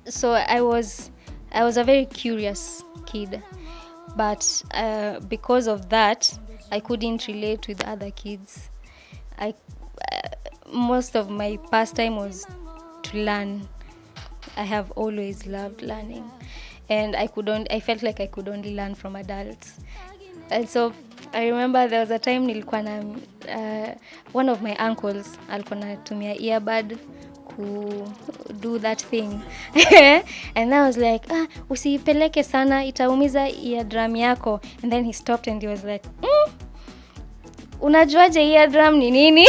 So I was a very curious kid, but because of that, I couldn't relate with other kids. I Most of my pastime was to learn. I have always loved learning, and I felt like I could only learn from adults. And so I remember there was a time nilikuwa na one of my uncles alikuwa anatumia earbud ku do that thing. And I was like, usipeleke sana, itaumiza eardrum yako. And then he stopped and he was like, unajuaje eardrum ni nini?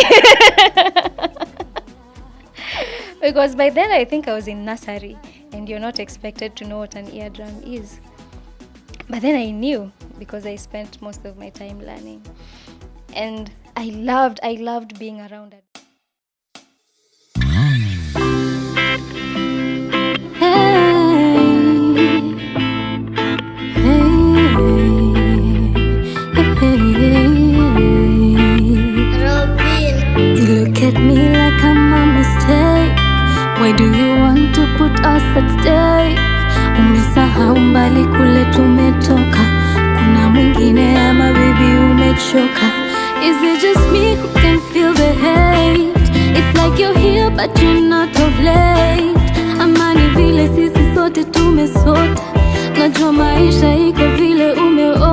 Because by then I think I was in nursery, and you're not expected to know what an eardrum is. But then I knew, because I spent most of my time learning. And I loved being around it. You look at me like I'm a mistake. Why do you want to put us at stake? Umesahau mbali kule tumetoka. Kuna mwingine ama baby umechoka? Is it just me who can feel the hate? It's like you're here but you're not of late. Ama ni vile sisi sote tumesota. Najua maisha iko vile tuendelee.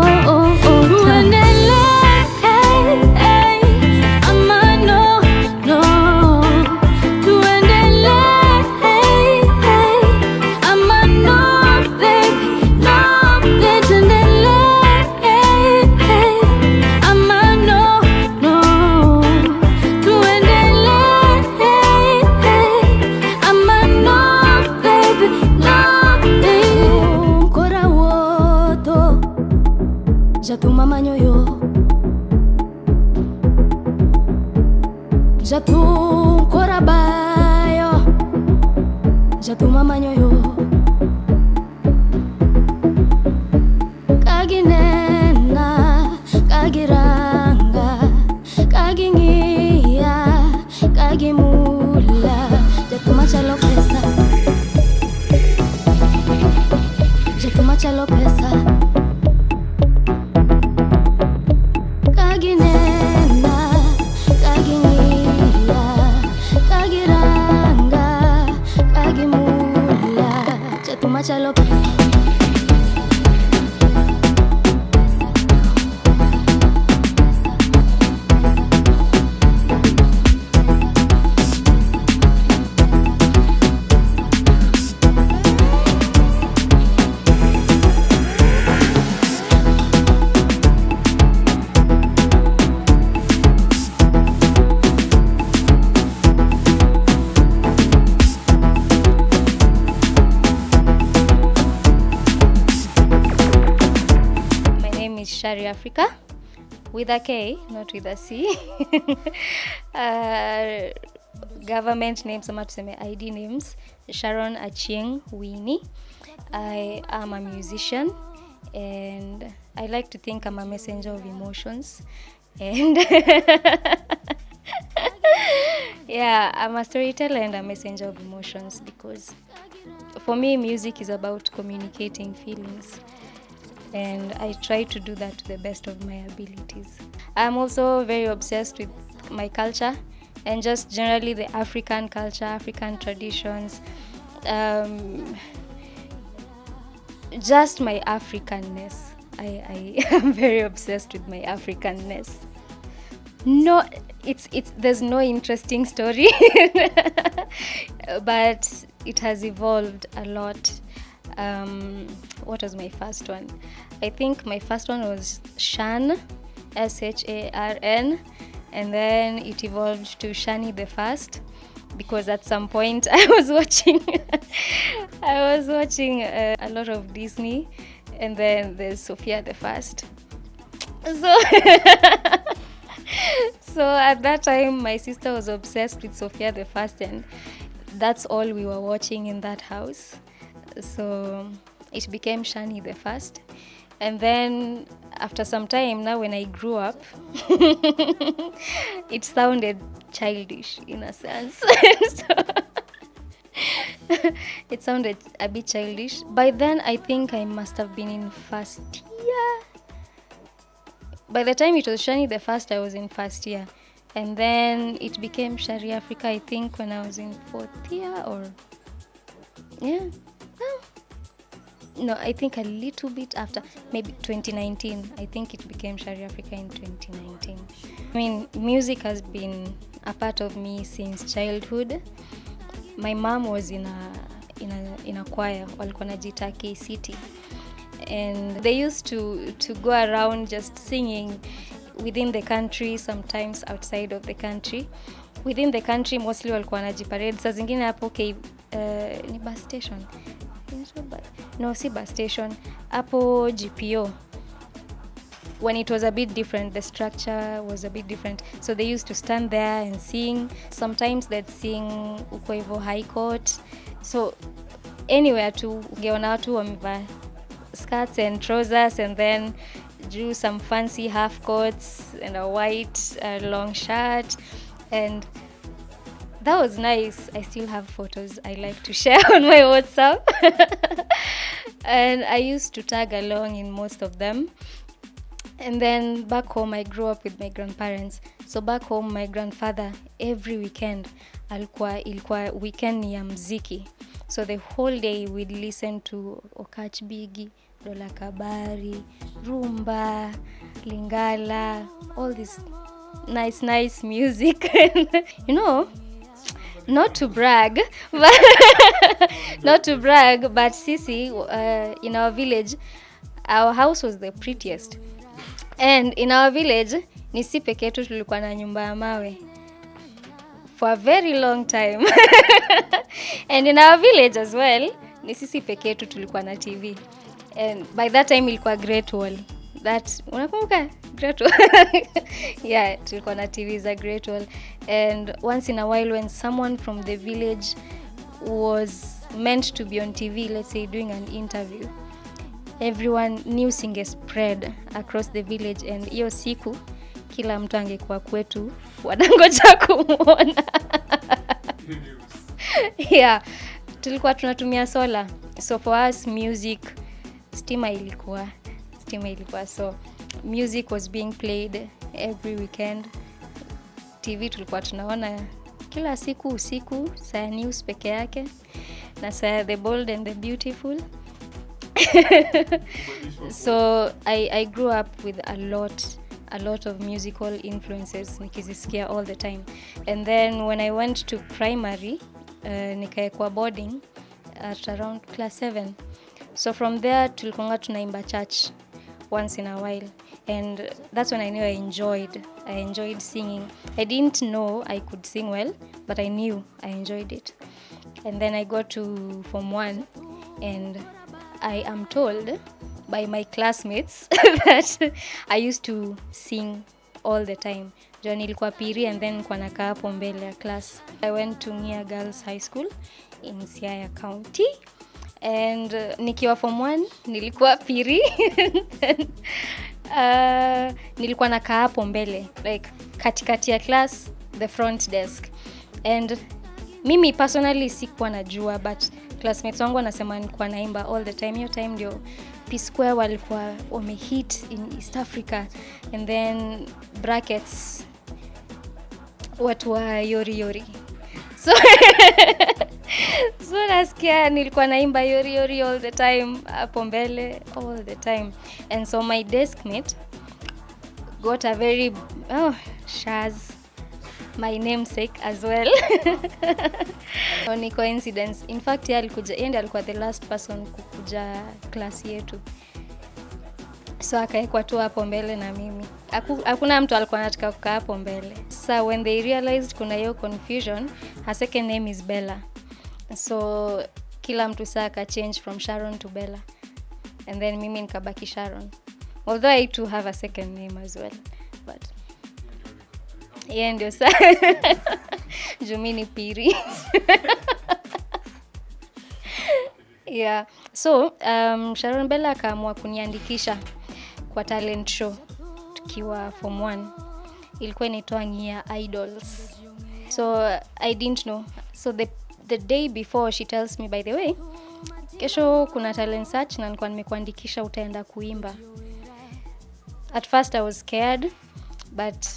Jatu mama nyoyo, jatu korabayo, jatu mama nyoyo. Kaginena, kagiranga, kagingia, kagimula, jatu machalo pesa, jatu machalo pesa. Chalo Shari Afrika, with a K, not with a C. Government names, ama tuseme ID names, Sharon Achieng Winnie. I am a musician, and I like to think I'm a messenger of emotions. And yeah, I'm a storyteller and a messenger of emotions, because for me, music is about communicating feelings. And I try to do that to the best of my abilities. I'm also very obsessed with my culture, and just generally the African culture, African traditions, just my Africanness. I am very obsessed with my Africanness. No, there's no interesting story, but it has evolved a lot. What was my first one? I think my first one was Shan, Sharn, and then it evolved to Shani the First, because at some point I was watching a lot of Disney, and then there's Sophia the First. So at that time my sister was obsessed with Sophia the First, and that's all we were watching in that house. So it became Shani the First. And then after some time, now when I grew up, it sounded childish in a sense. It sounded a bit childish. By then, I think I must have been in first year. By the time it was Shani the first, I was in first year. And then it became Shari Afrika, I think, when I was in fourth year or... Yeah. No, I think a little bit after, maybe 2019. I think it became Shari Afrika in 2019. I mean, music has been a part of me since childhood. My mom was in a choir, walikuwa najiita KCT. And they used to go around just singing within the country, sometimes outside of the country. Within the country, mostly walikuwa wanajiparade. Saa zingine hapo ni bus station. No, si bus station. Hapo GPO. When it was a bit different, the structure was a bit different. So they used to stand there and sing. Sometimes they'd sing uko hivyo High Court. So anywhere tu ungeona watu wamevaa skirts and trousers, and then drew some fancy half coats and a white long shirt, and that was nice. I still have photos I like to share on my WhatsApp. And I used to tag along in most of them. And then back home, I grew up with my grandparents. So back home, my grandfather, every weekend, ilikuwa weekend ya mziki. So the whole day we'd listen to Okach Bigi, Dola Kabari, Rumba, Lingala, all this nice music. You know, not to brag, but Sisi, in our village, our house was the prettiest. And in our village, ni si peke yetu tulikuwa na nyumba ya mawe for a very long time. And in our village as well, ni sisi peke yetu tulikuwa na TV. And by that time ilikuwa Great Wall. That, unakumbuka Great Wall? Yeah, tulikuwa na TV za Great Wall. And once in a while, when someone from the village was meant to be on TV, let's say doing an interview, everyone knew singe spread across the village, and hiyo siku kila mtu angekuwa kwetu wanangoja kumuona. Yeah, tulikuwa tunatumia solar. So for us, music, stima ilikuwa. So music was being played every weekend. TV tulikuwa tunaona kila siku usiku, saa news peke yake na saa The Bold and the Beautiful. So I grew up with a lot of musical influences, nikizisikia all the time. And then when I went to primary, nikaekwa boarding at around class 7. So from there tulikuwa tunaimba church once in a while, and that's when I knew I enjoyed singing. I didn't know I could sing well, but I knew I enjoyed it. And then I got to Form 1, and I am told by my classmates that I used to sing all the time. John ilikuwa piri, and then kwa nakaa hapo mbele ya class. I went to Nia Girls High School in Siaya County, and nikiwa Form 1 nilikuwa piri. Nilikuwa nakaa hapo mbele, like katikati ya class, the front desk. And mimi personally sikuwa najua, but classmates wangu wanasema nilikuwa naimba all the time. Hiyo time ndio P-Square walikuwa wamehit in East Africa, and then brackets watu wa yori. So nasikia nilikuwa naimba yori all the time hapo mbele all the time. And so my deskmate got a very Shaz, my namesake as well. Ni coincidence. In fact, alikuwa the last person kukuja class yetu. So akaekwa tu hapo mbele na mimi. Hakuna mtu alikuwa anataka kukaa hapo mbele. So when they realized kuna hiyo confusion, her second name is Bella. So kila mtu saka change from Sharon to Bella. And then mimi nikabaki Sharon. Although I too have a second name as well. But yeah, ndio sasa. Jumini piri. Yeah. So Sharon Bella akaamua kuniandikisha kwa talent show tukiwa Form 1. Ilikuwa inaitwa Nia Idols. So I didn't know. So the day before she tells me, by the way, kesho kuna talent search na nilikuwa nimekuandikisha utaenda kuimba. At first I was scared, but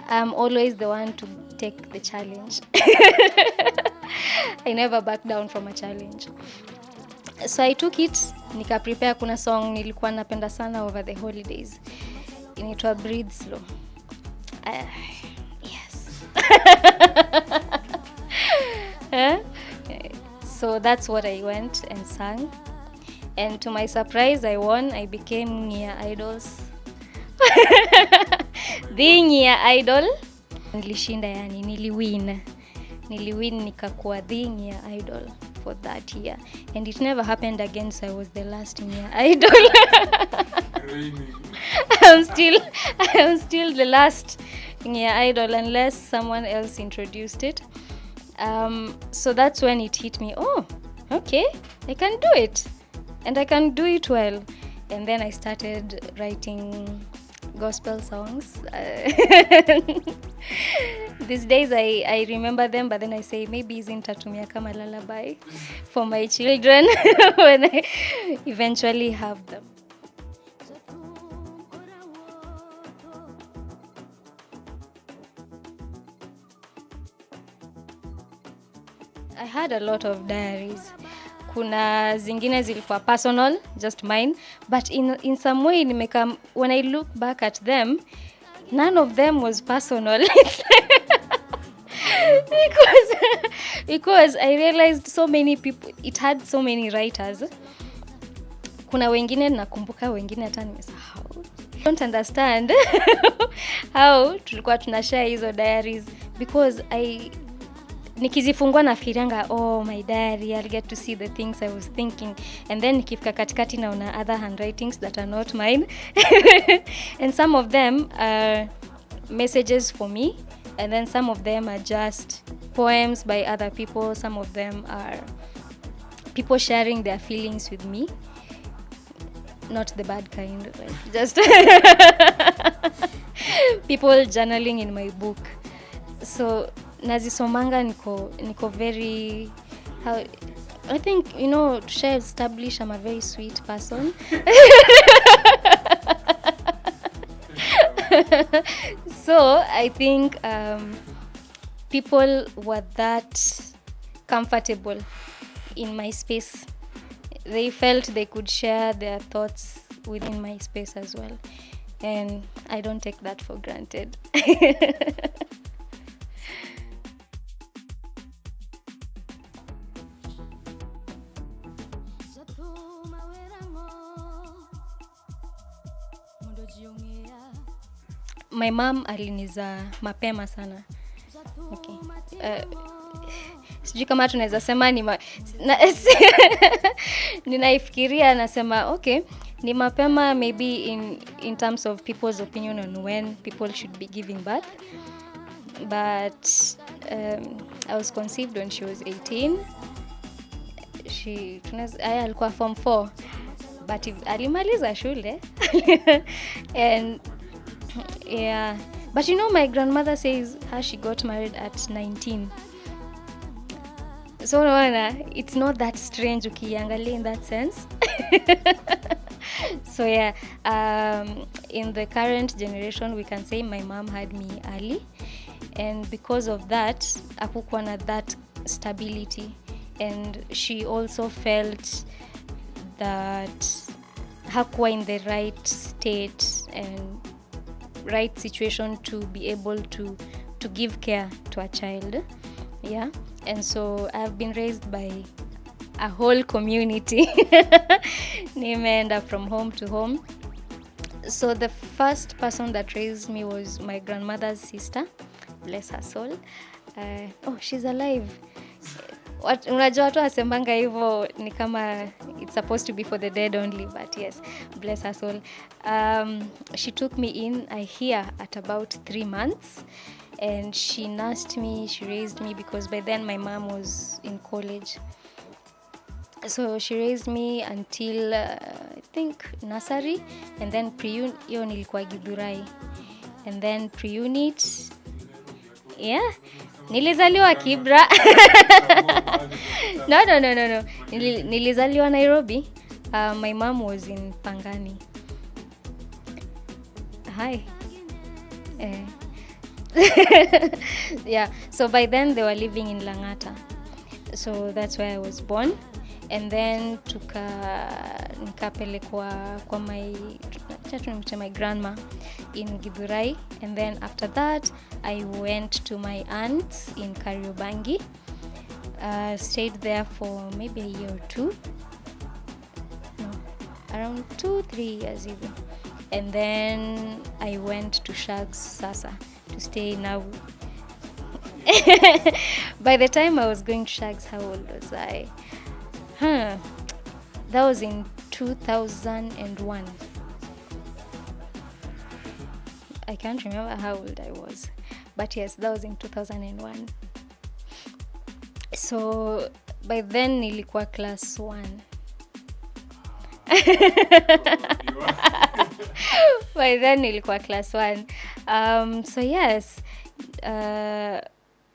I'm always the one to take the challenge. I never back down from a challenge. So I took it, nika prepare. Kuna song nilikuwa napenda sana over the holidays. Inaitwa Breathe Slow. Yes. So that's what I went and sang. And to my surprise, I won. I became Nia Idols. The Nia Idol. Nilishinda yani, niliwin nikakuwa the Nia Idol for that year. And it never happened again, so I was the last Nia Idol. I am still the last Nia Idol unless someone else introduced it. So that's when it hit me. Oh, okay, I can do it. And I can do it well. And then I started writing gospel songs. These days I remember them, but then I say maybe zintatumia kama lullaby for my children when I eventually have them. I had a lot of diaries. Kuna zingine zilikuwa personal, just mine, but in some way when I look back at them, none of them was personal. because I realized so many people, it had so many writers. Kuna wengine nakumbuka, wengine hata nimesahau. I don't understand how tulikuwa tunashare hizo diaries, because nikizifungua nafikirianga, oh, my diary, I'll get to see the things I was thinking, and then nikifika katikati naona other handwritings that are not mine. And some of them are messages for me, and then some of them are just poems by other people. Some of them are people sharing their feelings with me, not the bad kind, like just people journaling in my book. So nazisomanga niko very, how I think, to share, establish I'm a very sweet person. So I think people were that comfortable in my space. They felt they could share their thoughts within my space as well, and I don't take that for granted. My mom aliniza mapema sana. Okay. Sijui kama tunaweza sema ninaifikiria nasema okay, ni mapema maybe in terms of people's opinion on when people should be giving birth. But I was conceived when she was 18. Alikuwa form 4. But alimaliza shule. And yeah, but my grandmother says how she got married at 19. So it's not that strange ukiangalia in that sense. So yeah, in the current generation we can say my mom had me early, and because of that hakukuwa na that stability, and she also felt that hakuwa in the right state and right situation to be able to give care to a child. Yeah, and so I've been raised by a whole community. Nimeenda from home to home. So the first person that raised me was my grandmother's sister, bless her soul. She's alive. Unajua watu wasembanga hivyo ni kama it's supposed to be for the dead only, but yes, bless her soul. She took me in, I hear, at about 3 months, and she nursed me, she raised me, because by then my mom was in college. So she raised me until I think nursery, and then hiyo nilikuwa Githurai, and then pre-unit, yeah, Nilizaliwa Kibra. No. Nilizaliwa Nairobi. My mom was in Pangani. Hi. Yeah, so by then they were living in Langata. So that's where I was born. And then nikapelekwa kwa my grandma in Githurai. And then after that I went to my aunt's in Kariobangi. Stayed there for maybe a year or two. No, around 2-3 years even. And then I went to Shags Sasa to stay now. By the time I was going to Shags, how old was I? That was in 2001. I can't remember how old I was. But yes, that was in 2001. So by then nilikuwa class 1. By then nilikuwa class 1. So yes,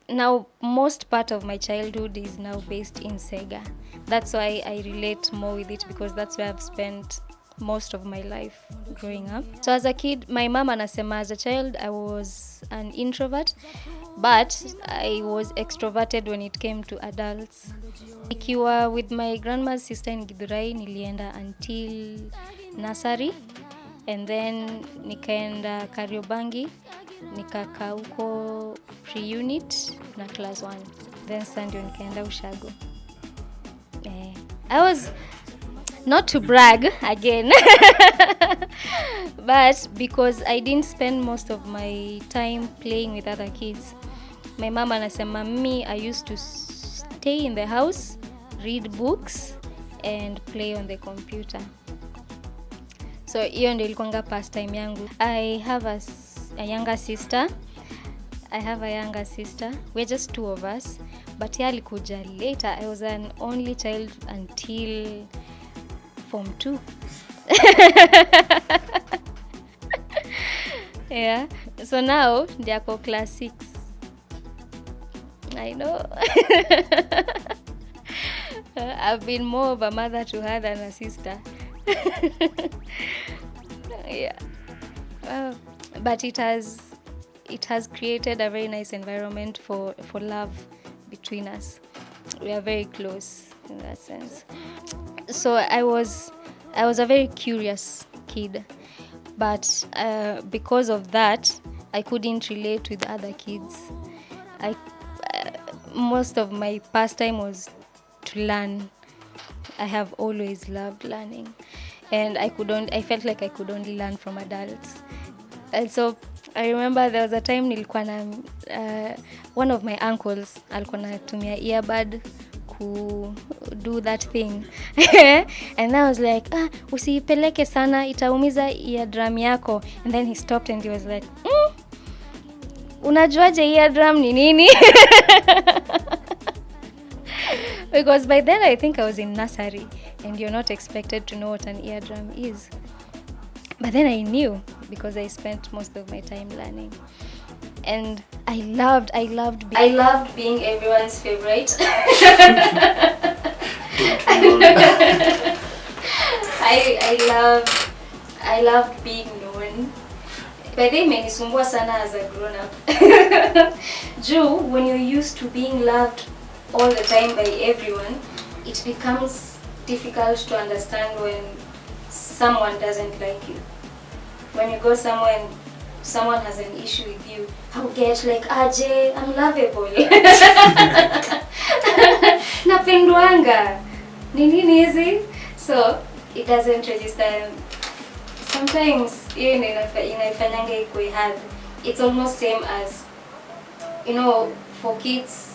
now most part of my childhood is now based in Sega. That's why I relate more with it, because that's where I've spent most of my life growing up. So as a kid, my mom anasema as a child I was an introvert, but I was extroverted when it came to adults. Nikiwa with my grandma's sister in Githurai, nilienda until nursery, and then nikaenda Kariobangi, nikakaa huko pre-unit na class 1. Then sasa ndio nikaenda Ushago. I was, not to brag again, but because I didn't spend most of my time playing with other kids. My mama anasema me, I used to stay in the house, read books and play on the computer. So hiyo ndio ilikuwa pastime yangu. I have a younger sister. We're just 2 of us. But yeye alikuja later. I was an only child until Form 2. Yeah. So now they are class 6. I know. I've been more of a mother to her than a sister. Yeah. But it has created a very nice environment for love between us. We are very close in that sense. So I was a very curious kid, but because of that I couldn't relate with other kids. Most of my pastime was to learn. I have always loved learning, and I felt like I could only learn from adults. And so I remember there was a time nilikuwa na one of my uncles alikuwa anatumia earbud ku do that thing. And I was like, usipeleke sana, itaumiza eardrum yako. And then he stopped and he was like, unajuaje eardrum ni nini? Because by then I think I was in nursery, and you're not expected to know what an eardrum is. But then I knew, because I spent most of my time learning. And I loved being everyone's favorite. I loved being known. By the way, imenisumbua sana as a grown up. When you're used to being loved all the time by everyone, it becomes difficult to understand when someone doesn't like you. When you go somewhere and someone has an issue with you, how get like, Ajay, I'm lovable. Napendwanga. Nini hizi? So it doesn't register. Sometimes even inaifanyanga ikuwe hard. It's almost same as, for kids,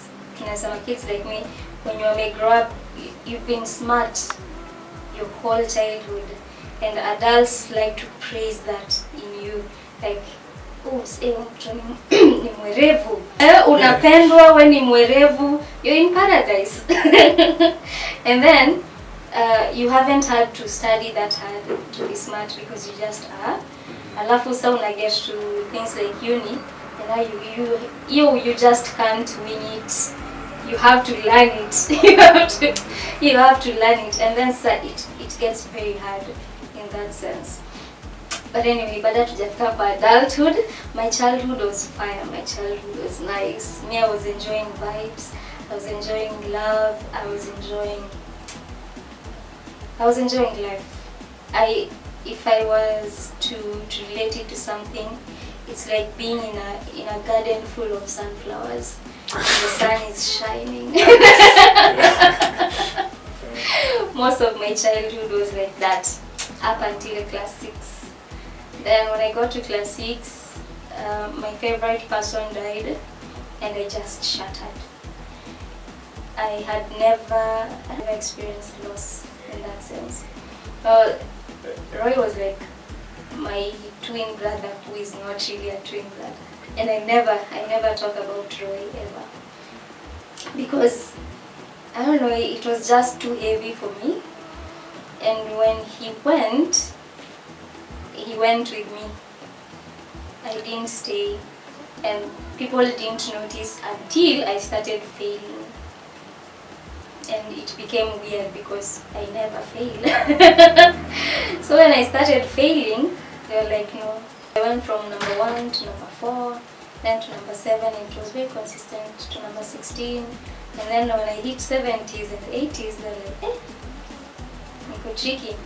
kids like me, when you may grow up, you've been smart your whole childhood, and adults like to praise that in you, like, ni mwerevu. Unapendwa when ni mwerevu, you're in paradise. And then you haven't had to study that hard to be smart, because you just are. Alafu sa una get to things like uni, now you just can't win it. You have to learn it. you have to learn it, and then it gets very hard in that sense. But anyway, baada tujafika kwa adulthood, my childhood was fire. My childhood was nice. Me, I was enjoying vibes. I was enjoying love. I was enjoying life. If I was to relate it to something, it's like being in a garden full of sunflowers. And the sun is shining. Most of my childhood was like that, up until class 6. Then when I got to class 6, my favorite person died, and I just shattered. I had never experienced loss in that sense. Roy was like my twin brother, who is not really a twin brother, and I never talk about Roy ever, because I don't know, it was just too heavy for me. And when he went with me. I didn't stay, and people didn't notice until I started failing. And it became weird because I never fail. So when I started failing, they were like, no. I went from number 1 to number 4, then to number 7, and it was very consistent, to number 16. And then when I hit 70s and 80s, they were like, niko tricky.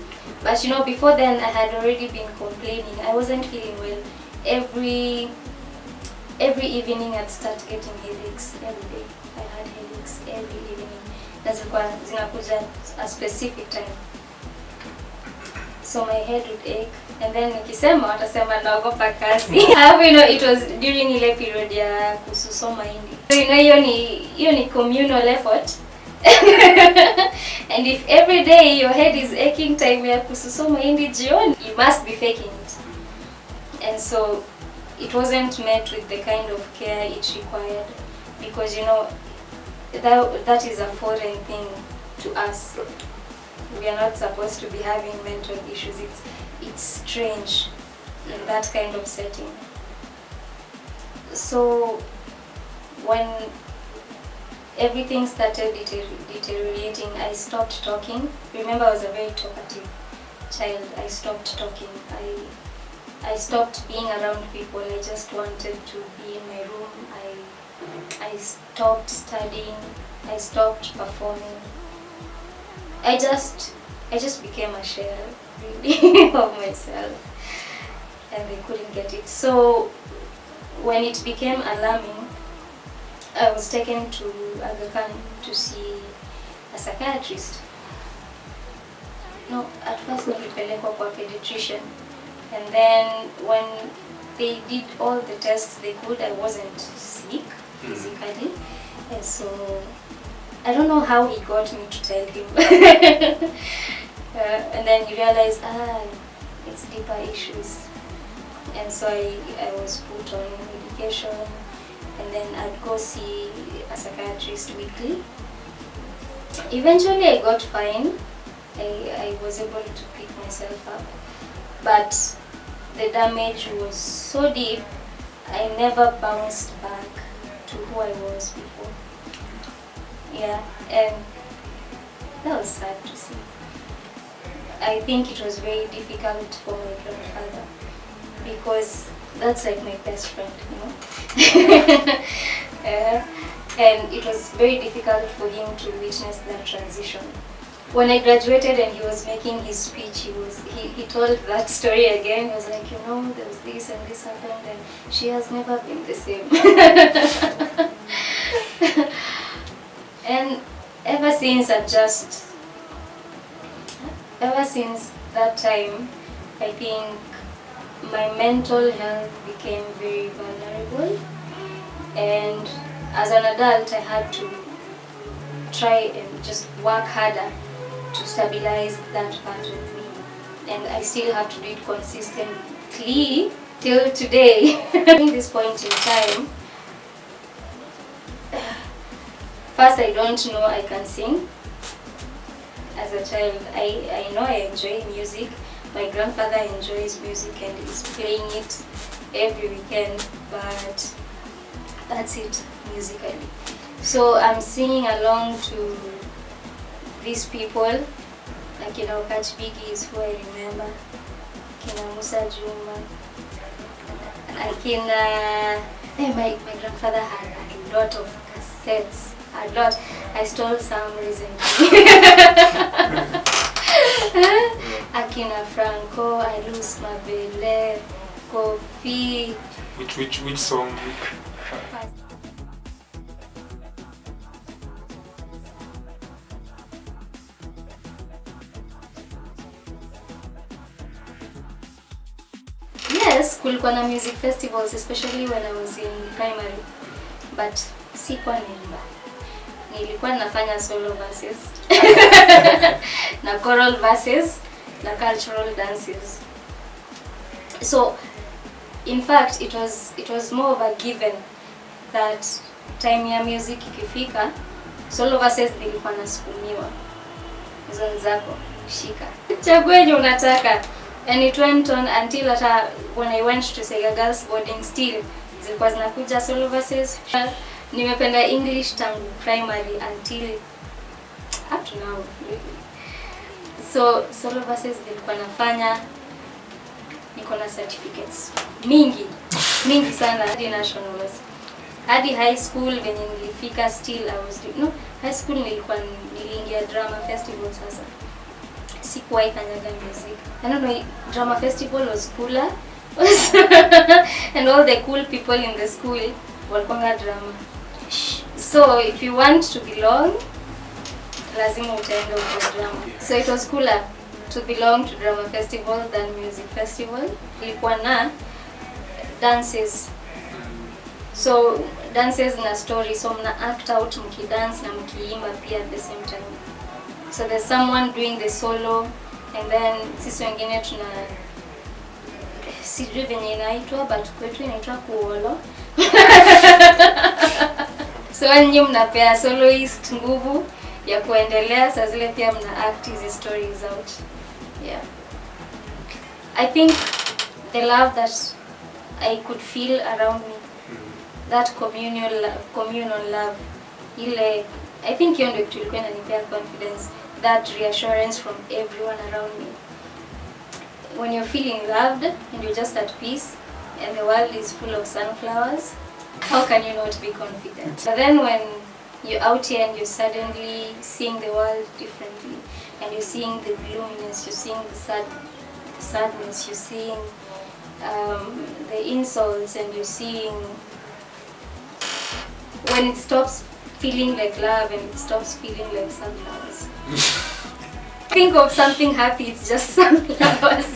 But you know, before then I had already been complaining. I wasn't feeling well. Every evening I'd start getting headaches. Every day I had headaches every evening. Zinakuja a specific time. So my head would ache, and then nikisema watasema naogopa kazi. You know, it was during ile period ya kususoma hindi. So you know, hiyo ni communal effort. And if every day your head is aching time ya kususoma hindi jioni, you must be faking it. And so it wasn't met with the kind of care it required, because you know, that is a foreign thing to us. We are not supposed to be having mental issues. It's strange in that kind of setting. So when everything started deteriorating, I stopped talking. Remember, I was a very talkative child. I stopped talking. I stopped being around people. I just wanted to be in my room. I stopped studying. I stopped performing. I just became a shell, really, of myself, and they couldn't get it. So when it became alarming, I was taken to Aga Khan to see a psychiatrist. No, at first nilipelekwa kwa pediatrician, and then when they did all the tests they could, I wasn't sick physically, and so I don't know how he got me to tell him. And then he realized, it's deeper issues. And so I was put on medication, and then I'd go see a psychiatrist weekly. Eventually I got fine. I was able to pick myself up. But the damage was so deep, I never bounced back to who I was before. Yeah, and that was sad to see. I think it was very difficult for my grandfather, because that's like my best friend, you know. And it was very difficult for him to witness that transition. When I graduated and he was making his speech, he told that story again. He was like, you know, there was this and this happened, and she has never been the same. And ever since that time, I think my mental health became very vulnerable, and as an adult I had to try and just work harder to stabilize that part of me, and I still have to do it consistently till today. At this point in time, first, I don't know I can sing. As a child, I know I enjoy music. My grandfather enjoys music and is playing it every weekend, but That's it musically. So I'm singing along to these people, like Catch Biggie is who I remember, Musa Juma, my grandfather had a lot of cassettes, a lot. I stole some recently. Akina Franco, I lose my belle, Kofi. Which song? Yes, kulikuwa na music festivals, especially when I was in primary, but sikuwa naimba. Nilikuwa nafanya solo verses na choral verses na cultural dances. So in fact it was more of a given that time ya music ikifika, solo verses nilikuwa nasukumiwa. Hizo zako shika, chagua yenye unataka. And it went on until when I went to Sega Girls Boarding, still zilikuwa zinakuja solo verses. Nimependa English tangu primary until up to now. So solo verses nilikuwa nafanya, niko na certificates mingi sana hadi nationals, hadi high school venye nilifika, still I was high school niliingia drama festival. Sasa sikuwahi kanyaga music. I don't know, drama festival was cooler and all the cool people in the school walikuwa drama. So if you want to belong, lazima utaenda kwa drama. So it was cooler to belong to drama festival than music festival. Ilikuwa na dances. So dances na story, so mna act out mkidance na mkiimba pia at the same time. So there's someone doing the solo and then sisi wengine tuna, sijui venye inaitwa but kwetu inaitwa kuolo. So wenye mnapea soloist nguvu ya kuendelea, saa zile pia mna act hizi stories out. Yeah. I think the love that I could feel around me, that communal love, ile, I think hiyo ndio kitu ilikuwa inanipea confidence, that reassurance from everyone around me. When you're feeling loved and you're just at peace and the world is full of sunflowers, how can you not be confident? But then when you're out here and you're suddenly seeing the world differently, and you're seeing the gloominess, you're seeing the sadness, you're seeing the insults, and you're seeing when it stops feeling like love and it stops feeling like sunflowers. Think of something happy, it's just sunflowers.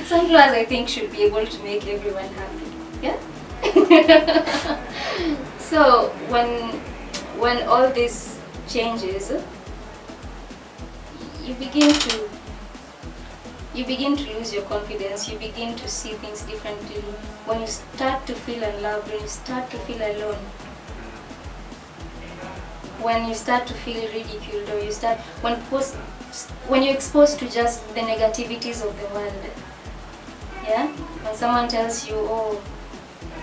Sunflowers, I think, should be able to make everyone happy. Yeah? So when all this changes, you begin to lose your confidence, you begin to see things differently. When you start to feel unloved, when you start to feel alone, when you start to feel ridiculed, or when you're exposed to just the negativities of the world. Yeah? When someone tells you, oh,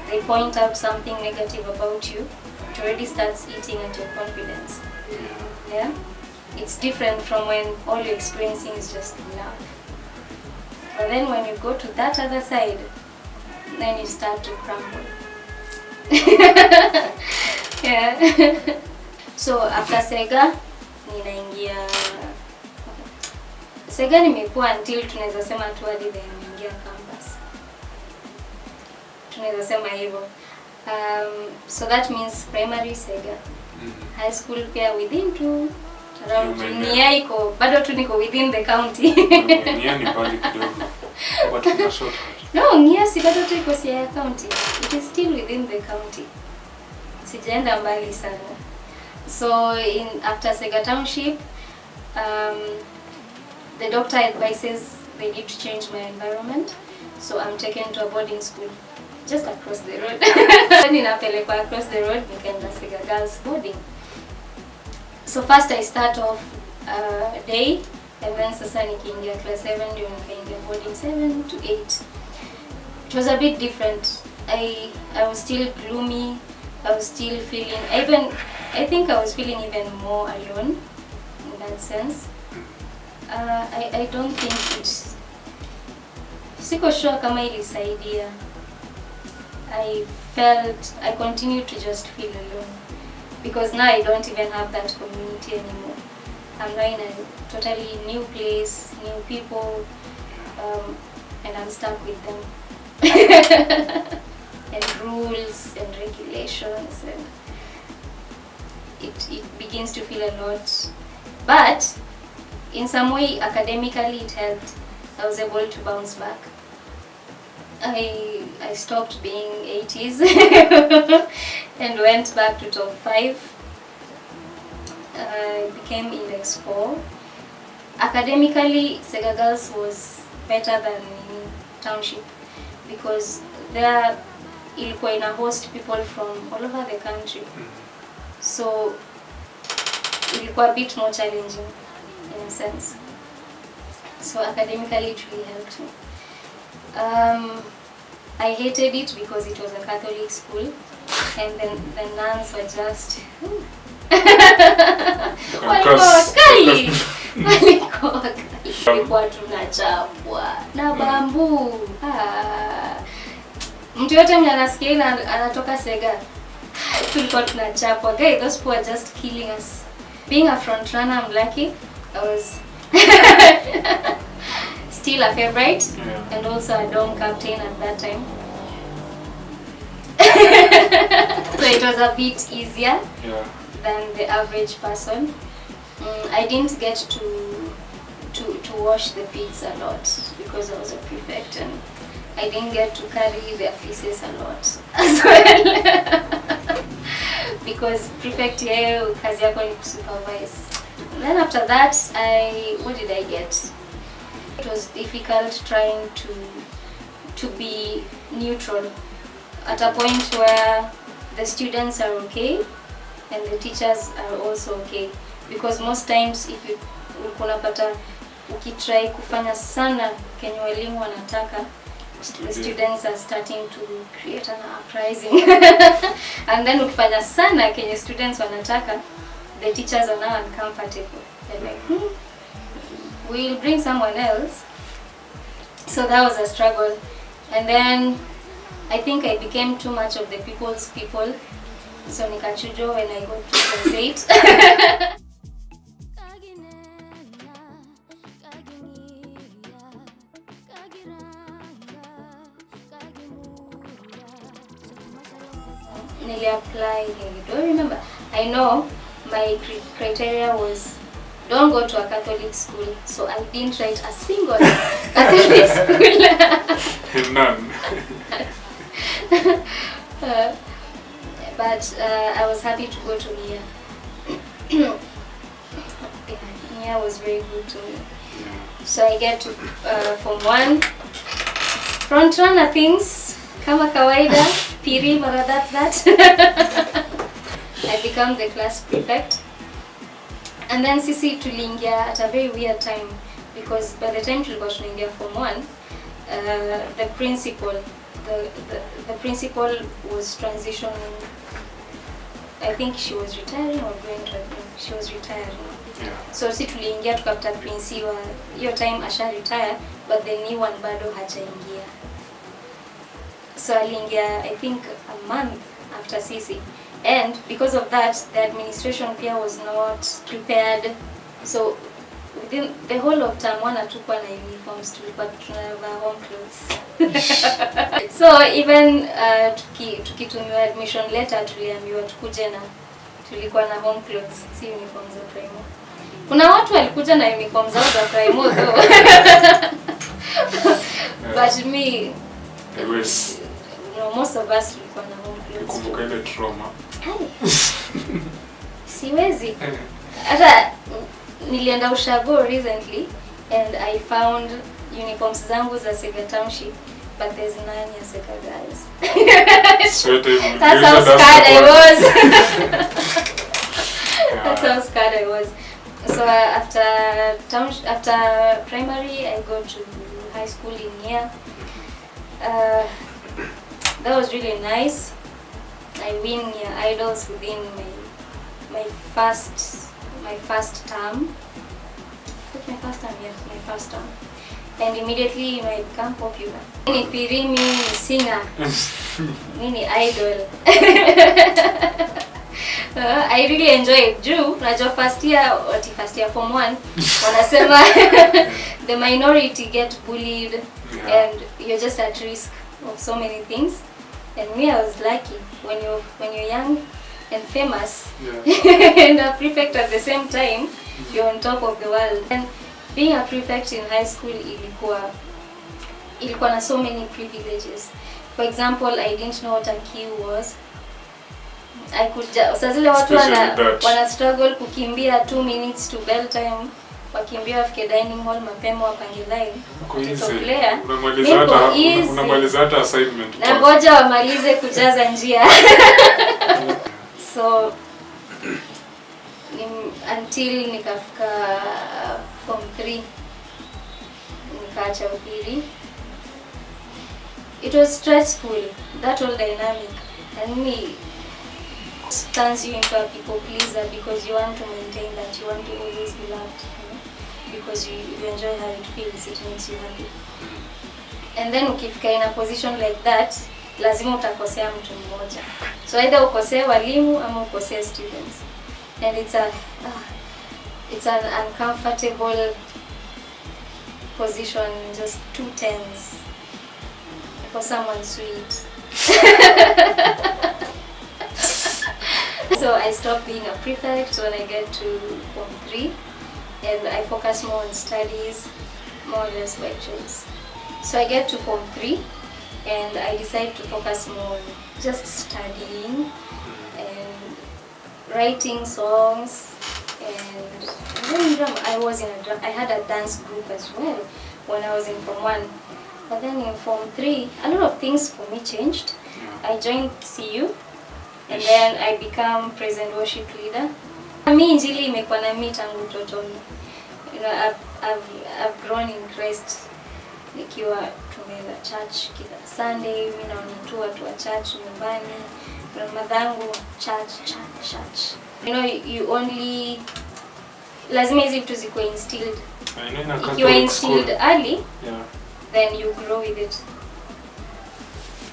they point out something negative about you, it already starts eating at your confidence. Yeah? It's different from when all you're experiencing is just love. But then when you go to that other side, then you start to crumble. Yeah. So after Sega, ninaingia Sega nimekuwa until tunaweza sema tu hadi then nimeingia campus. Tunaweza sema hivyo. So that means primary Sega. High school pia within to around Nia iko bado tu niko within the county. Nia ni bali kidogo. But na short. No, Nia si bado tu iko Siaya County. It is still within the county. Sijaenda mbali sana. So after Sega Township, the doctor advises they need to change my environment. So I'm taken to a boarding school just across the road. Ninapelekwa across the road nikaenda Sega Girls Boarding. So first I start off day, and then sasa nikiingia class 7 ndio nikaingia boarding 7 to 8. It was a bit different. I was still gloomy. I was still feeling, I think I was feeling even more alone in that sense. I don't think siko sure kama ilisaidia. I continued to just feel alone because now I don't even have that community anymore. I'm now in a totally new place, new people, and I'm stuck with them. And rules and regulations, and it begins to feel a lot. But in some way, academically, it helped. I was able to bounce back. I stopped being 80s and went back to top 5. I became index 4. Academically, Sega Girls was better than in Township because there ilikuwa ina host people from all over the country. So ilikuwa a bit more challenging in a sense. So academically it really helped me. I hated it because it was a Catholic school, and then the nuns were just walikuwa tunachapwa na bambu. Mtu yote mwenye anasikia anatoka Sega, tulikuwa tunachapwa. Guys, those people were just killing us. Being a front runner, I'm lucky. I was still a favorite, and also a dome captain at that time. So it was a bit easier than the average person. I didn't get to wash the pigs a lot because I was a prefect, and I didn't get to carry their feces a lot as well. Because prefect kazi yako ni supervise. Then after that, what did I get? It was difficult trying to be neutral at a point where the students are okay and the teachers are also okay, because most times if you unapata ukitry kufanya sana kenye walimu wanataka, the students are starting to create an uprising. And then ukifanya sana kenye students wanataka, the teachers are now uncomfortable. They're like, we'll bring someone else. So that was a struggle. And then I think I became too much of the people's people. So nikachujo when I got to class 8. Nearly applied. I don't remember. I know my criteria was don't go to a Catholic school, so I didn't write a single Catholic school. None. But I was happy to go to Nia. Nia was very good to me. So I get to Form 1. Front runner things, kama kawaida, piri mara that. I become the class prefect. And then sisi tuliingia at a very weird time, because by the time tulikuwa tunaingia Form 1, the principal was transitioning. I think she was retiring or going to, she was retiring. So si tuliingia tukapata prince wa hiyo time asha retire, but the new one bado hajaingia. So aliingia I think a month after sisi. And because of that, the administration pia was not prepared. So within the whole of term 1 hatukuwa na uniforms, tulikuwa tunavaa home clothes. So even tukitumiwa admission letter, tuliambiwa tukuje na tulikuwa na home clothes, si uniforms za primo. Kuna watu walikuja na uniforms zao za primo though. But me, most of us tulikuwa na home clothes. Kumbuka ile trauma. Siwezi. Hata nilienda ushago recently and I found uniforms zangu za Sega Township, but there's none ya Sega Girls. So that's how scared I was. That's how scared I was. So after primary, I go to high school in here. That was really nice. I win idols within my first term. What's my first term? Yeah, my first term. And immediately I become popular. Nipiri mimi singer. Mimi idol. I really enjoy it. Juu, najua first year form 1, wanasema the minority get bullied and you're just at risk of so many things. And me, I was lucky. When you're young and famous and a prefect at the same time, you're on top of the world. And being a prefect in high school ilikuwa na so many privileges. For example, I didn't know what a queue was. I could zile watu wana struggle kukimbia 2 minutes to bell time, wakimbia wafike dining hall mapema wapange line. Unamaliza hata assignment. Na ngoja wamalize kujaza njia. So until nikafika form 3 nikaacha upili. It was stressful, that whole dynamic, and me turns you into a people pleaser because you want to maintain that, you want to always be loved, you know? Because you enjoy how it feels, it makes you happy. And then ukifika in a position like that, lazima utakosea mtu mmoja. So either ukosee walimu ama ukosee students. And it's an uncomfortable position, just 2 tense for someone sweet. So I stopped being a prefect when I get to form 3, and I focus more on studies, more or less lectures. So I get to form 3 and I decide to focus more on just studying and writing songs. And I had a dance group as well when I was in form 1. But then in form 3, a lot of things for me changed. I joined CU and then I become praise and worship leader. Mi injili imekuwa na mimi tangu utotoni. You know, I've grown in Christ. Nikiwa tumeenda church kila Sunday, mimi naona watu wa church nyumbani, grandmother church. You know, you only lazima hizi vitu zikuwe instilled. Ikiwa instilled early, then you grow with it.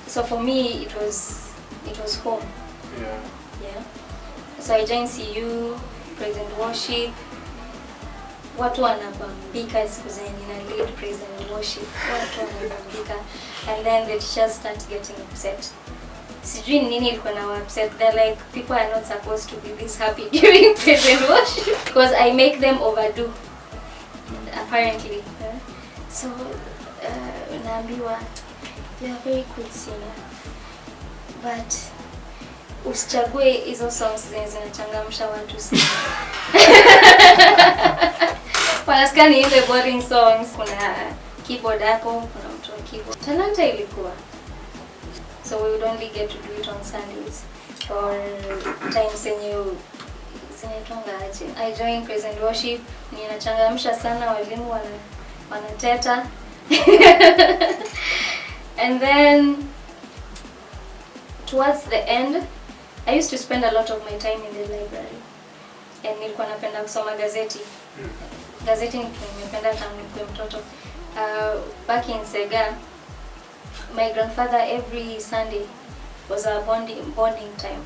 So for me, it was home. Yeah. So I joined CU, praise and worship. Watu wanabambika siku zenye na lead praise and worship. Watu wanabambika. And then the teachers start getting upset. Sijui nini ilikuwa na upset. They're like, people are not supposed to be this happy during praise and worship. Because I make them overdo. Apparently. So, naambiwa, you're a very good singer. But usichague hizo songs zenye zinachangamsha watu sana. Wanasikia ni ile boring songs, kuna keyboard hapo, kuna mtu wa keyboard. Talanta ilikuwa. So we would only get to do it on Sundays or times zenye tonga aje. I joined praise and worship, ninachangamsha sana, walimu wanateta. And then towards the end, I used to spend a lot of my time in the library. And nilikuwa napenda kusoma gazeti. Gazeti nimependa tangu nikiwa mtoto. Back in Sega, my grandfather every Sunday was our bonding time,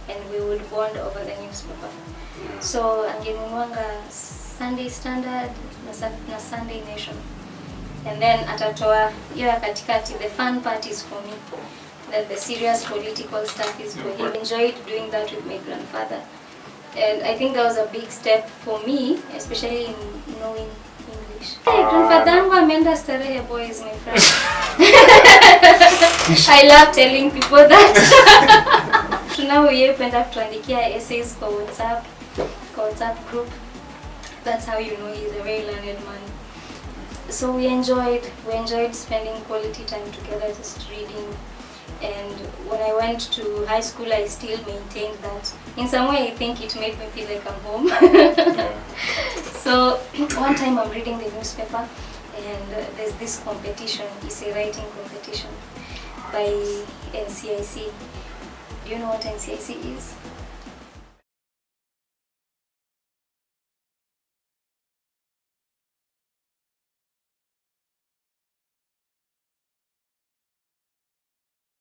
and we would bond over the newspaper. So angenunuanga Sunday Standard na Sunday Nation. And then atatoa hiyo katikati, the fun part is for me. That the serious political stuff is for him. I enjoyed doing that with my grandfather. And I think that was a big step for me, especially in knowing English. Hey, grandfather wangu ameenda starehe boys, my friend. I love telling people that. Tunao yeye penda kutuandikia essays kwa WhatsApp group. That's how you know he's a very learned man. So we enjoyed spending quality time together, just reading. And when I went to high school, I still maintained that. In some way, I think it made me feel like I'm home. So one time I'm reading the newspaper, and there's this competition, essay writing competition by NCIC. you know what NCIC is?